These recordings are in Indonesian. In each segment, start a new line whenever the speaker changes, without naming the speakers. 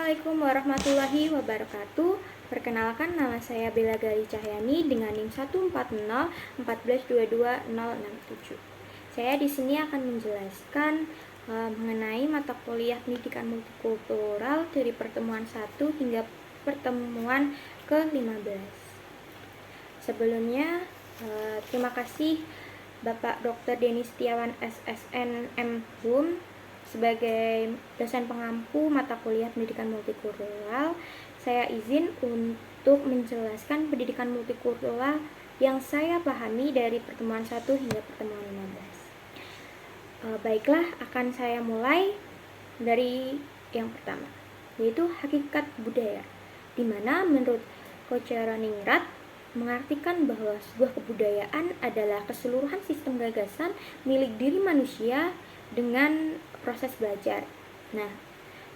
Assalamualaikum warahmatullahi wabarakatuh. Perkenalkan, nama saya Bella Gali Cahyani dengan NIM 140 Saya di sini akan menjelaskan mengenai mata kuliah pendidikan multikultural dari pertemuan 1 hingga pertemuan ke-15. Sebelumnya, terima kasih Bapak Dr. Denny Setiawan SSN M.Hum sebagai dosen pengampu mata kuliah pendidikan multikultural. Saya izin untuk menjelaskan pendidikan multikultural yang saya pahami dari pertemuan 1 hingga pertemuan 15. Baiklah, akan saya mulai dari yang pertama, yaitu hakikat budaya, di mana menurut Kocaroningrat mengartikan bahwa sebuah kebudayaan adalah keseluruhan sistem gagasan milik diri manusia dengan proses belajar. Nah,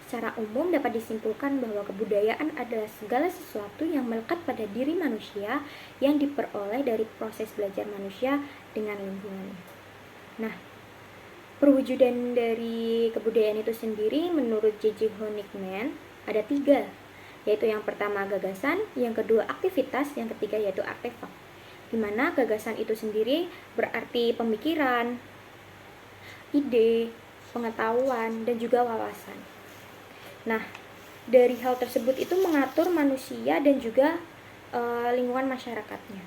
secara umum dapat disimpulkan bahwa kebudayaan adalah segala sesuatu yang melekat pada diri manusia yang diperoleh dari proses belajar manusia dengan lingkungannya. Nah, perwujudan dari kebudayaan itu sendiri menurut J.J. Honigman ada 3, yaitu yang pertama gagasan, yang kedua aktivitas, yang ketiga yaitu artefak. Di mana gagasan itu sendiri berarti pemikiran, ide, pengetahuan, dan juga wawasan. Nah, dari hal tersebut itu mengatur manusia dan juga lingkungan masyarakatnya.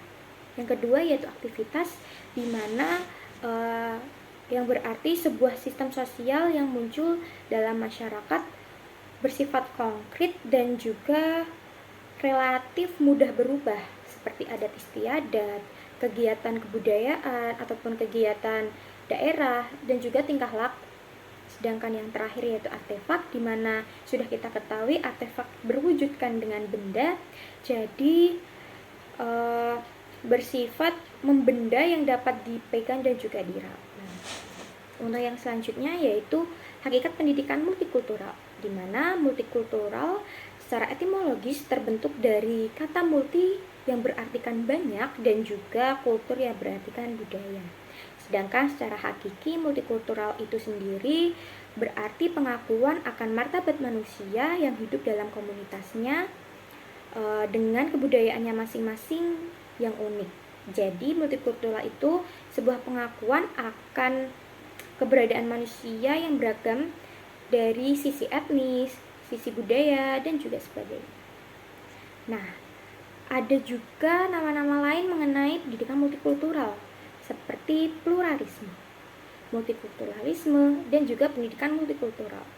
Yang kedua yaitu aktivitas, di mana yang berarti sebuah sistem sosial yang muncul dalam masyarakat bersifat konkret dan juga relatif mudah berubah, seperti adat istiadat, kegiatan kebudayaan ataupun kegiatan daerah, dan juga tingkah laku. Sedangkan yang terakhir yaitu artefak, di mana sudah kita ketahui artefak berwujudkan dengan benda, jadi bersifat membenda yang dapat dipegang dan juga diraba. Untuk yang selanjutnya yaitu hakikat pendidikan multikultural, di mana multikultural secara etimologis terbentuk dari kata multi yang berartikan banyak dan juga kultur yang berartikan budaya. Sedangkan secara hakiki multikultural itu sendiri berarti pengakuan akan martabat manusia yang hidup dalam komunitasnya dengan kebudayaannya masing-masing yang unik. Jadi multikultural itu sebuah pengakuan akan keberadaan manusia yang beragam dari sisi etnis, sisi budaya, dan juga sebagainya. Nah, ada juga nama-nama lain mengenai pendidikan multikultural, seperti pluralisme, multikulturalisme, dan juga pendidikan multikultural.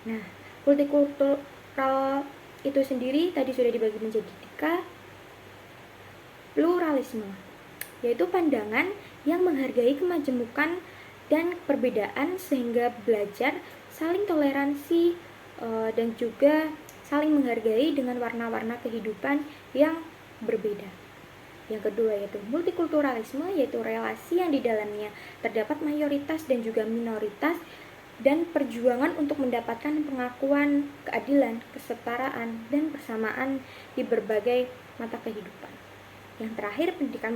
Nah, multikultural itu sendiri tadi sudah dibagi menjadi 3. Pluralisme, yaitu pandangan yang menghargai kemajemukan dan perbedaan sehingga belajar saling toleransi dan juga saling menghargai dengan warna-warna kehidupan yang berbeda. Yang kedua yaitu multikulturalisme, yaitu relasi yang di dalamnya terdapat mayoritas dan juga minoritas dan perjuangan untuk mendapatkan pengakuan, keadilan, kesetaraan, dan persamaan di berbagai mata kehidupan. Yang terakhir pendidikan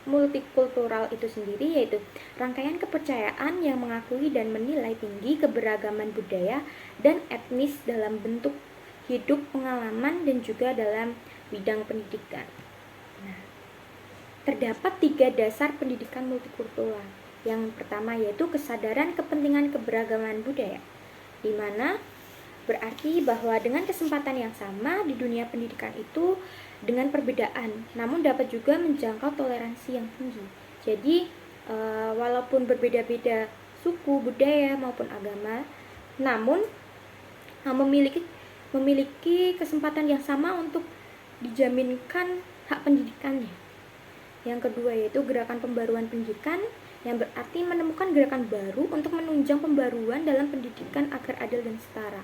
multikultural itu sendiri yaitu rangkaian kepercayaan yang mengakui dan menilai tinggi keberagaman budaya dan etnis dalam bentuk hidup, pengalaman, dan juga dalam bidang pendidikan. Nah, terdapat 3 dasar pendidikan multikultural. Yang pertama yaitu kesadaran kepentingan keberagaman budaya, di mana berarti bahwa dengan kesempatan yang sama di dunia pendidikan itu dengan perbedaan, namun dapat juga menjangkau toleransi yang tinggi. Jadi walaupun berbeda-beda suku, budaya maupun agama, namun memiliki kesempatan yang sama untuk dijaminkan hak pendidikannya. Yang kedua yaitu gerakan pembaruan pendidikan, yang berarti menemukan gerakan baru untuk menunjang pembaruan dalam pendidikan agar adil dan setara.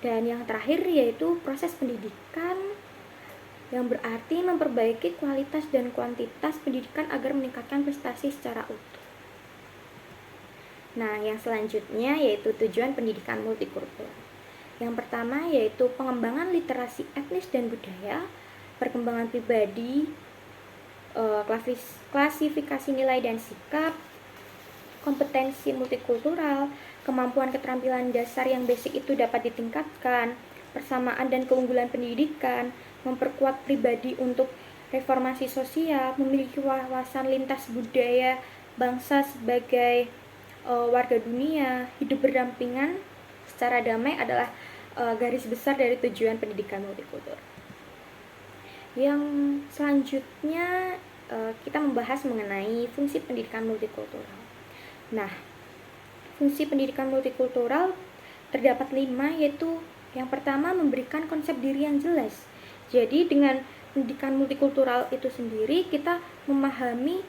Dan yang terakhir yaitu proses pendidikan, yang berarti memperbaiki kualitas dan kuantitas pendidikan agar meningkatkan prestasi secara utuh. Nah, yang selanjutnya yaitu tujuan pendidikan multikultural. Yang pertama yaitu pengembangan literasi etnis dan budaya, perkembangan pribadi, klasifikasi nilai dan sikap, kompetensi multikultural, kemampuan keterampilan dasar yang basic itu dapat ditingkatkan, persamaan dan keunggulan pendidikan, memperkuat pribadi untuk reformasi sosial, memiliki wawasan lintas budaya bangsa sebagai warga dunia, hidup berdampingan secara damai adalah garis besar dari tujuan pendidikan multikultur. Yang selanjutnya kita membahas mengenai fungsi pendidikan multikultural. Nah, fungsi pendidikan multikultural terdapat 5, yaitu yang pertama memberikan konsep diri yang jelas. Jadi dengan pendidikan multikultural itu sendiri kita memahami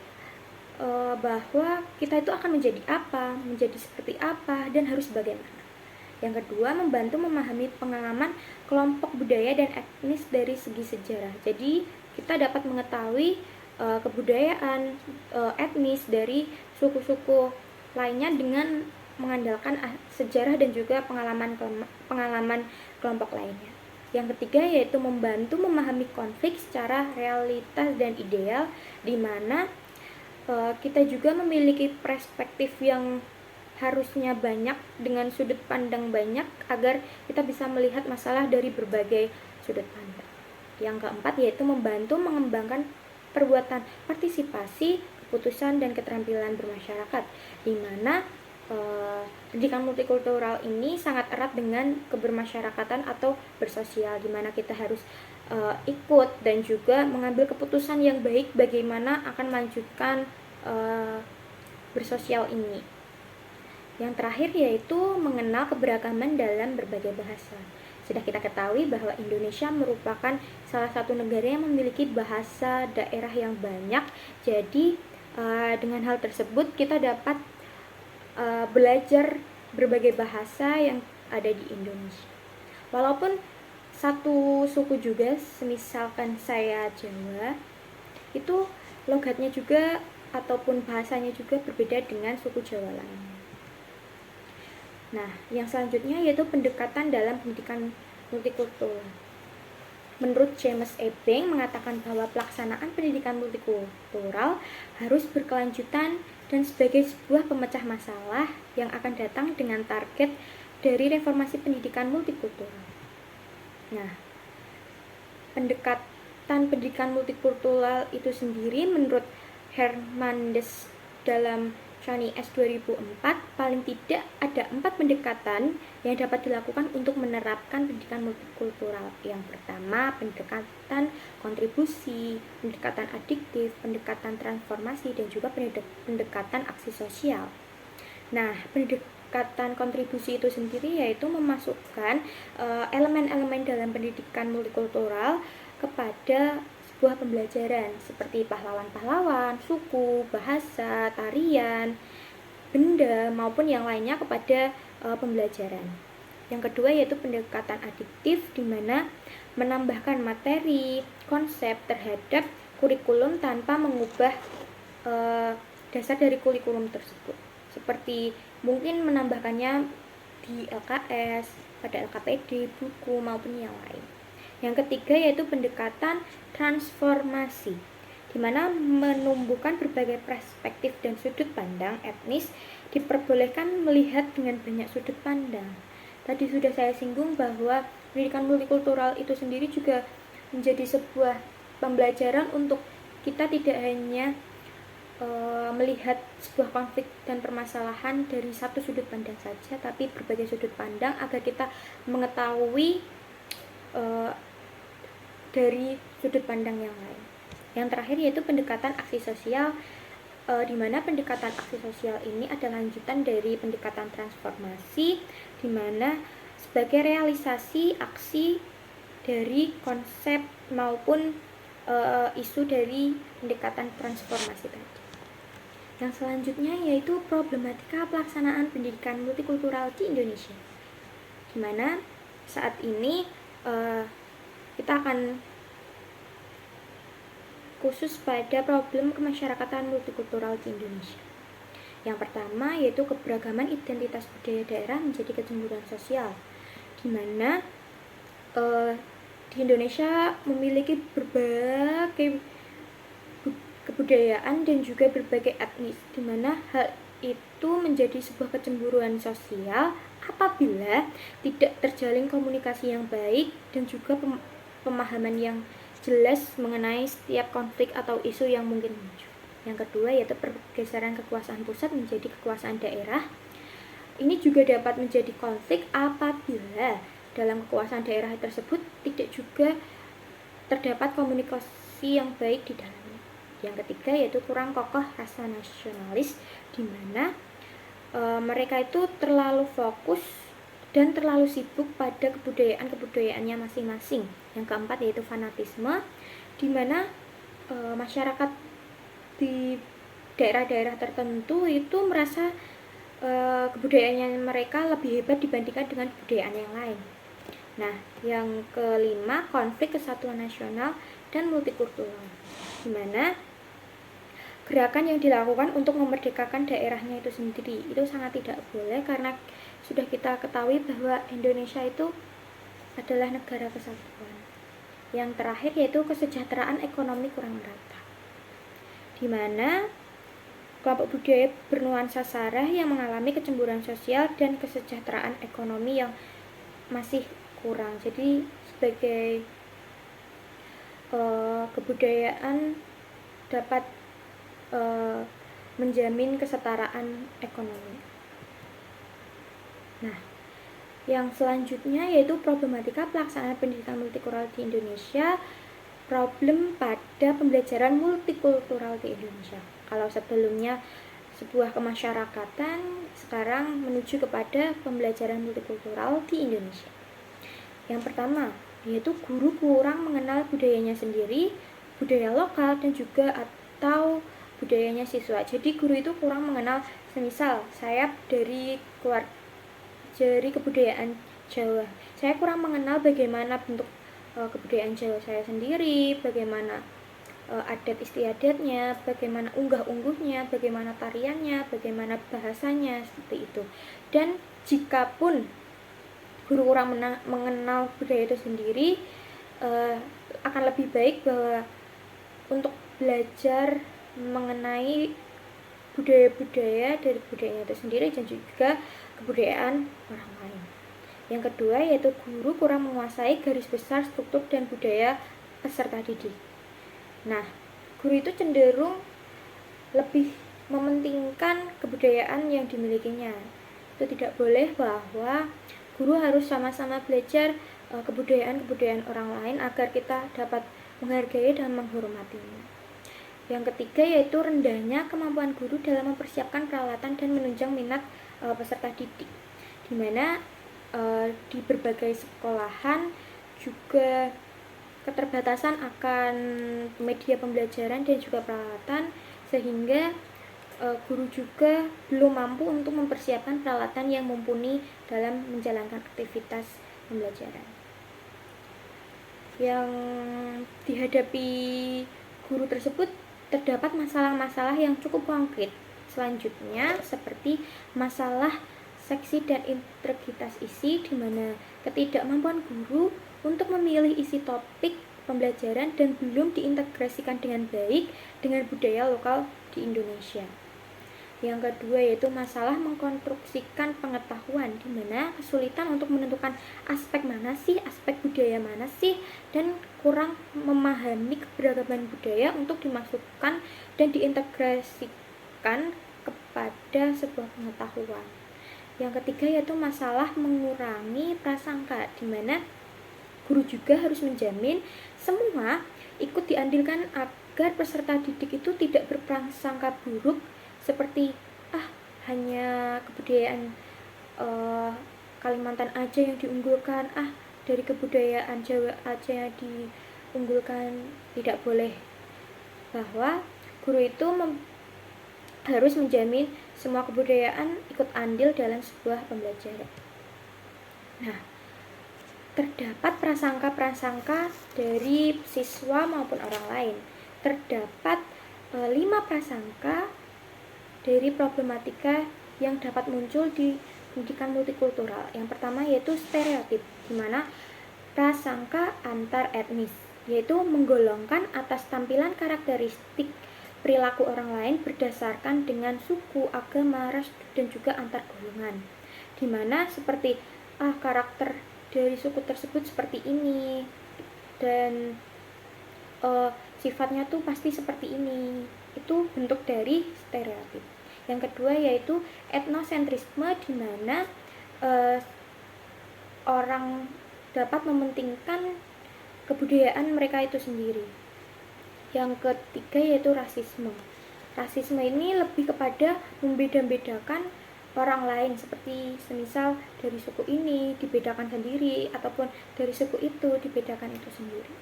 bahwa kita itu akan menjadi apa, menjadi seperti apa, dan harus bagaimana. Yang kedua, membantu memahami pengalaman kelompok budaya dan etnis dari segi sejarah. Jadi kita dapat mengetahui kebudayaan etnis dari suku-suku lainnya dengan mengandalkan sejarah dan juga pengalaman kelompok lainnya. Yang ketiga yaitu membantu memahami konflik secara realitas dan ideal, di mana kita juga memiliki perspektif yang harusnya banyak dengan sudut pandang banyak agar kita bisa melihat masalah dari berbagai sudut pandang. Yang keempat yaitu membantu mengembangkan perbuatan partisipasi, keputusan, dan keterampilan bermasyarakat, di mana pendidikan multikultural ini sangat erat dengan kebermasyarakatan atau bersosial, di mana kita harus ikut dan juga mengambil keputusan yang baik bagaimana akan melanjutkan bersosial ini. Yang terakhir yaitu mengenal keberagaman dalam berbagai bahasa. Sudah kita ketahui bahwa Indonesia merupakan salah satu negara yang memiliki bahasa daerah yang banyak. Jadi dengan hal tersebut kita dapat belajar berbagai bahasa yang ada di Indonesia. Walaupun satu suku juga, semisalkan saya Jawa, itu logatnya juga ataupun bahasanya juga berbeda dengan suku Jawa lainnya. Nah, yang selanjutnya yaitu pendekatan dalam pendidikan multikultural. Menurut James Ebing mengatakan bahwa pelaksanaan pendidikan multikultural harus berkelanjutan dan sebagai sebuah pemecah masalah yang akan datang dengan target dari reformasi pendidikan multikultural. Nah, pendekatan pendidikan multikultural itu sendiri menurut Hermandes dalam Shani S 2004 paling tidak ada 4 pendekatan yang dapat dilakukan untuk menerapkan pendidikan multikultural. Yang pertama, pendekatan kontribusi, pendekatan adiktif, pendekatan transformasi, dan juga pendekatan aksi sosial. Nah, pendekatan kontribusi itu sendiri yaitu memasukkan elemen-elemen dalam pendidikan multikultural kepada sebuah pembelajaran seperti pahlawan-pahlawan, suku, bahasa, tarian, benda, maupun yang lainnya kepada pembelajaran. Yang kedua yaitu pendekatan adiktif, di mana menambahkan materi, konsep terhadap kurikulum tanpa mengubah dasar dari kurikulum tersebut. Seperti mungkin menambahkannya di LKS, pada LKPD, buku, maupun yang lain. Yang ketiga yaitu pendekatan transformasi, di mana menumbuhkan berbagai perspektif dan sudut pandang etnis diperbolehkan melihat dengan banyak sudut pandang. Tadi sudah saya singgung bahwa pendidikan multikultural itu sendiri juga menjadi sebuah pembelajaran untuk kita tidak hanya melihat sebuah konflik dan permasalahan dari satu sudut pandang saja, tapi berbagai sudut pandang agar kita mengetahui dari sudut pandang yang lain. Yang terakhir yaitu pendekatan aksi sosial, di mana pendekatan aksi sosial ini adalah lanjutan dari pendekatan transformasi, di mana sebagai realisasi aksi dari konsep maupun isu dari pendekatan transformasi tadi. Yang selanjutnya yaitu problematika pelaksanaan pendidikan multikultural di Indonesia, di mana saat ini kita akan khusus pada problem kemasyarakatan multikultural di Indonesia. Yang pertama yaitu keberagaman identitas budaya daerah menjadi kecemburuan sosial, di mana di Indonesia memiliki berbagai kebudayaan dan juga berbagai etnis, di mana hal itu menjadi sebuah kecemburuan sosial apabila tidak terjalin komunikasi yang baik dan juga pemahaman yang jelas mengenai setiap konflik atau isu yang mungkin muncul. Yang kedua yaitu pergeseran kekuasaan pusat menjadi kekuasaan daerah. Ini juga dapat menjadi konflik apabila dalam kekuasaan daerah tersebut tidak juga terdapat komunikasi yang baik di dalamnya. Yang ketiga yaitu kurang kokoh rasa nasionalis, di mana mereka itu terlalu fokus dan terlalu sibuk pada kebudayaan-kebudayaannya masing-masing. Yang keempat yaitu fanatisme, di mana masyarakat di daerah-daerah tertentu itu merasa kebudayaannya mereka lebih hebat dibandingkan dengan kebudayaan yang lain. Nah, yang kelima, konflik kesatuan nasional dan multikultural, di mana gerakan yang dilakukan untuk memerdekakan daerahnya itu sendiri itu sangat tidak boleh, karena sudah kita ketahui bahwa Indonesia itu adalah negara kesatuan. Yang terakhir yaitu kesejahteraan ekonomi kurang merata, di mana kelompok budaya bernuansa sara yang mengalami kecemburuan sosial dan kesejahteraan ekonomi yang masih kurang. Jadi sebagai kebudayaan dapat menjamin kesetaraan ekonomi. Nah, yang selanjutnya yaitu problematika pelaksanaan pendidikan multikultural di Indonesia, problem pada pembelajaran multikultural di Indonesia. Kalau sebelumnya sebuah kemasyarakatan, sekarang menuju kepada pembelajaran multikultural di Indonesia. Yang pertama, yaitu guru kurang mengenal budayanya sendiri, budaya lokal, dan juga atau budayanya siswa. Jadi guru itu kurang mengenal, semisal saya dari kebudayaan Jawa, saya kurang mengenal bagaimana bentuk kebudayaan Jawa saya sendiri, bagaimana adat istiadatnya, bagaimana unggah-ungguhnya, bagaimana tariannya, bagaimana bahasanya, seperti itu. Dan jikapun guru kurang mengenal budaya itu sendiri, akan lebih baik bahwa untuk belajar mengenai budaya-budaya dari budayanya itu sendiri dan juga kebudayaan orang lain. Yang kedua yaitu guru kurang menguasai garis besar struktur dan budaya peserta didik. Nah, guru itu cenderung lebih mementingkan kebudayaan yang dimilikinya. Itu tidak boleh, bahwa guru harus sama-sama belajar kebudayaan-kebudayaan orang lain agar kita dapat menghargai dan menghormatinya. Yang ketiga yaitu rendahnya kemampuan guru dalam mempersiapkan peralatan dan menunjang minat peserta didik, di mana di berbagai sekolahan juga keterbatasan akan media pembelajaran dan juga peralatan, sehingga guru juga belum mampu untuk mempersiapkan peralatan yang mumpuni dalam menjalankan aktivitas pembelajaran. Yang dihadapi guru tersebut terdapat masalah-masalah yang cukup konkret selanjutnya, seperti masalah seksi dan integritas isi, di mana ketidakmampuan guru untuk memilih isi topik pembelajaran dan belum diintegrasikan dengan baik dengan budaya lokal di Indonesia. Yang kedua yaitu masalah mengkonstruksikan pengetahuan, di mana kesulitan untuk menentukan aspek mana sih, aspek budaya mana sih, dan kurang memahami keberagaman budaya untuk dimasukkan dan diintegrasikan kepada sebuah pengetahuan. Yang ketiga yaitu masalah mengurangi prasangka, di mana guru juga harus menjamin semua ikut diandilkan agar peserta didik itu tidak berprasangka buruk, seperti hanya kebudayaan Kalimantan aja yang diunggulkan, dari kebudayaan Jawa aja yang diunggulkan. Tidak boleh, bahwa guru itu harus menjamin semua kebudayaan ikut andil dalam sebuah pembelajaran. Nah, terdapat prasangka-prasangka dari siswa maupun orang lain. Terdapat 5 prasangka dari problematika yang dapat muncul di pendidikan multikultural. Yang pertama yaitu stereotip, di mana prasangka antar etnis, yaitu menggolongkan atas tampilan karakteristik perilaku orang lain berdasarkan dengan suku, agama, ras, dan juga antar golongan. Dimana seperti karakter dari suku tersebut seperti ini dan sifatnya tuh pasti seperti ini. Itu bentuk dari stereotip. Yang kedua yaitu etnosentrisme, dimana orang dapat mementingkan kebudayaan mereka itu sendiri. Yang ketiga yaitu rasisme. Rasisme ini lebih kepada membeda-bedakan orang lain, seperti semisal dari suku ini dibedakan sendiri ataupun dari suku itu dibedakan itu sendiri.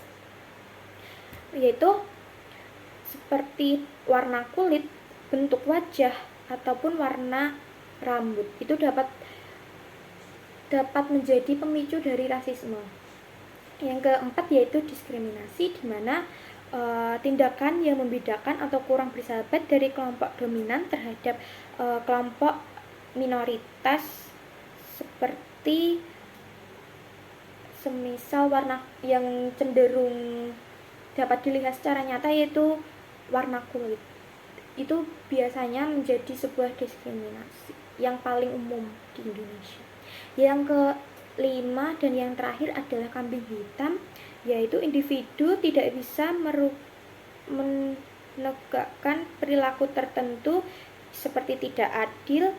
Yaitu seperti warna kulit, bentuk wajah ataupun warna rambut itu dapat menjadi pemicu dari rasisme. Yang keempat yaitu diskriminasi, di mana tindakan yang membedakan atau kurang bersahabat dari kelompok dominan terhadap kelompok minoritas, seperti semisal warna yang cenderung dapat dilihat secara nyata yaitu warna kulit. Itu biasanya menjadi sebuah diskriminasi yang paling umum di Indonesia. Yang kelima dan yang terakhir adalah kambing hitam, yaitu individu tidak bisa menegakkan perilaku tertentu seperti tidak adil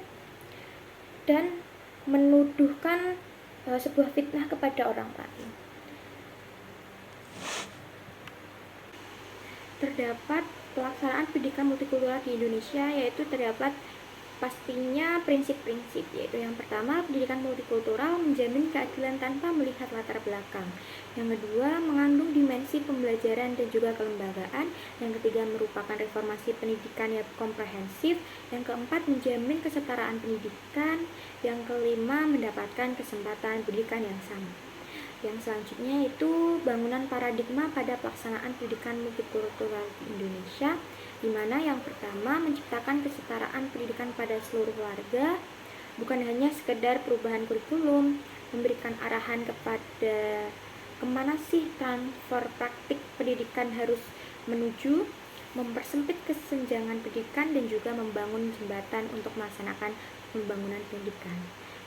dan menuduhkan sebuah fitnah kepada orang lain. Terdapat pelaksanaan pendidikan multikultural di Indonesia, yaitu terdapat pastinya prinsip-prinsip, yaitu yang pertama, pendidikan multikultural menjamin keadilan tanpa melihat latar belakang. Yang kedua, mengandung dimensi pembelajaran dan juga kelembagaan. Yang ketiga, merupakan reformasi pendidikan yang komprehensif. Yang keempat, menjamin kesetaraan pendidikan. Yang kelima, mendapatkan kesempatan pendidikan yang sama. Yang selanjutnya itu bangunan paradigma pada pelaksanaan pendidikan multikultural di Indonesia, di mana yang pertama menciptakan kesetaraan pendidikan pada seluruh warga, bukan hanya sekedar perubahan kurikulum, memberikan arahan kepada kemana sih transfer praktik pendidikan harus menuju, mempersempit kesenjangan pendidikan, dan juga membangun jembatan untuk melaksanakan pembangunan pendidikan.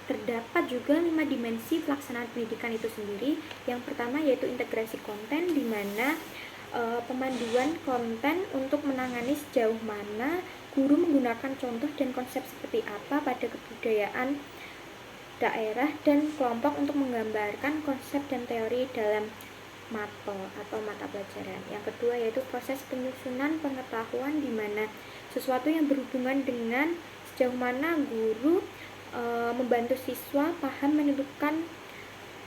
Terdapat juga 5 dimensi pelaksanaan pendidikan itu sendiri. Yang pertama yaitu integrasi konten, di mana pemanduan konten untuk menangani sejauh mana guru menggunakan contoh dan konsep seperti apa pada kebudayaan daerah dan kelompok untuk menggambarkan konsep dan teori dalam mapel atau mata pelajaran. Yang kedua yaitu proses penyusunan pengetahuan, di mana sesuatu yang berhubungan dengan sejauh mana guru membantu siswa paham menentukan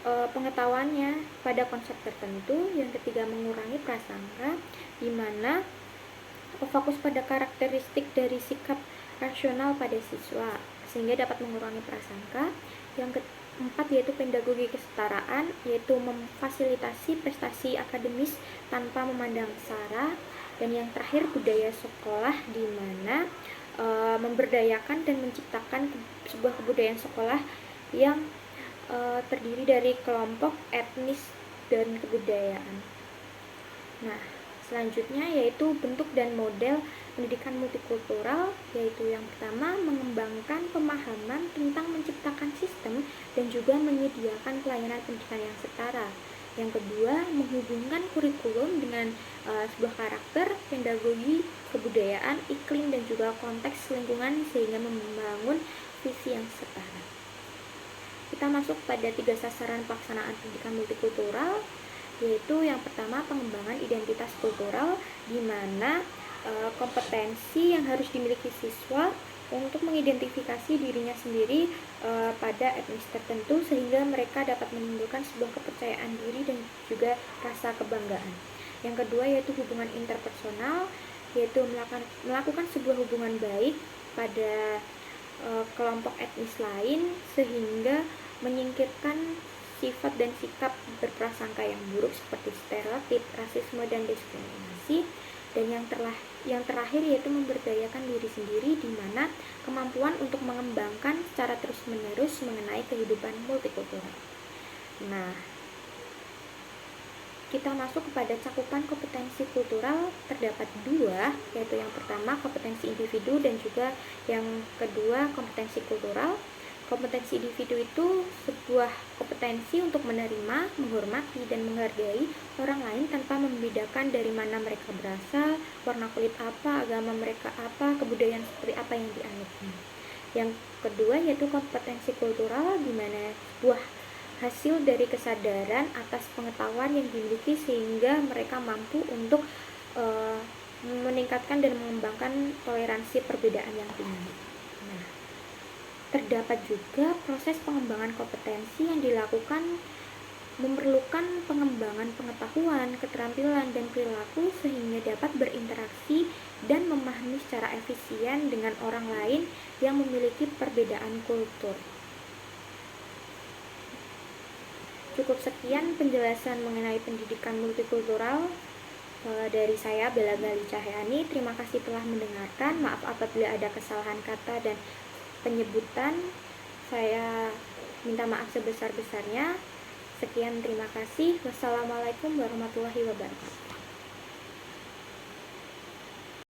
pengetahuannya pada konsep tertentu. Yang ketiga, mengurangi prasangka, di mana fokus pada karakteristik dari sikap rasional pada siswa sehingga dapat mengurangi prasangka. Yang keempat yaitu pedagogi kesetaraan, yaitu memfasilitasi prestasi akademis tanpa memandang sara. Dan yang terakhir, budaya sekolah, di mana memberdayakan dan menciptakan sebuah kebudayaan sekolah yang terdiri dari kelompok etnis dan kebudayaan. Nah, selanjutnya yaitu bentuk dan model pendidikan multikultural, yaitu yang pertama mengembangkan pemahaman tentang menciptakan sistem dan juga menyediakan pelayanan pendidikan yang setara. Yang kedua, menghubungkan kurikulum dengan sebuah karakter, pedagogi, kebudayaan, iklim, dan juga konteks lingkungan sehingga membangun visi yang setara. Kita masuk pada 3 sasaran pelaksanaan pendidikan multikultural, yaitu yang pertama pengembangan identitas kultural, di mana kompetensi yang harus dimiliki siswa untuk mengidentifikasi dirinya sendiri pada etnis tertentu sehingga mereka dapat menimbulkan sebuah kepercayaan diri dan juga rasa kebanggaan. Yang kedua yaitu hubungan interpersonal, yaitu melakukan sebuah hubungan baik pada kelompok etnis lain sehingga menyingkirkan sifat dan sikap berprasangka yang buruk seperti stereotip, rasisme, dan diskriminasi. Dan yang terakhir yaitu memberdayakan diri sendiri, di mana kemampuan untuk mengembangkan secara terus-menerus mengenai kehidupan multikultural. Nah, kita masuk kepada cakupan kompetensi kultural, terdapat dua, yaitu yang pertama kompetensi individu dan juga yang kedua kompetensi kultural. Kompetensi individu itu sebuah kompetensi untuk menerima, menghormati, dan menghargai orang lain tanpa membedakan dari mana mereka berasal, warna kulit apa, agama mereka apa, kebudayaan seperti apa yang dianutnya. Yang kedua yaitu kompetensi kultural, di mana sebuah hasil dari kesadaran atas pengetahuan yang dimiliki sehingga mereka mampu untuk meningkatkan dan mengembangkan toleransi perbedaan yang tinggi. Nah, terdapat juga proses pengembangan kompetensi yang dilakukan memerlukan pengembangan pengetahuan, keterampilan, dan perilaku sehingga dapat berinteraksi dan memahami secara efisien dengan orang lain yang memiliki perbedaan kultur. Cukup sekian penjelasan mengenai pendidikan multikultural dari saya, Bella Gali Cahyani. Terima kasih telah mendengarkan. Maaf apabila ada kesalahan kata dan penyebutan. Saya minta maaf sebesar-besarnya. Sekian, terima kasih. Wassalamualaikum warahmatullahi wabarakatuh.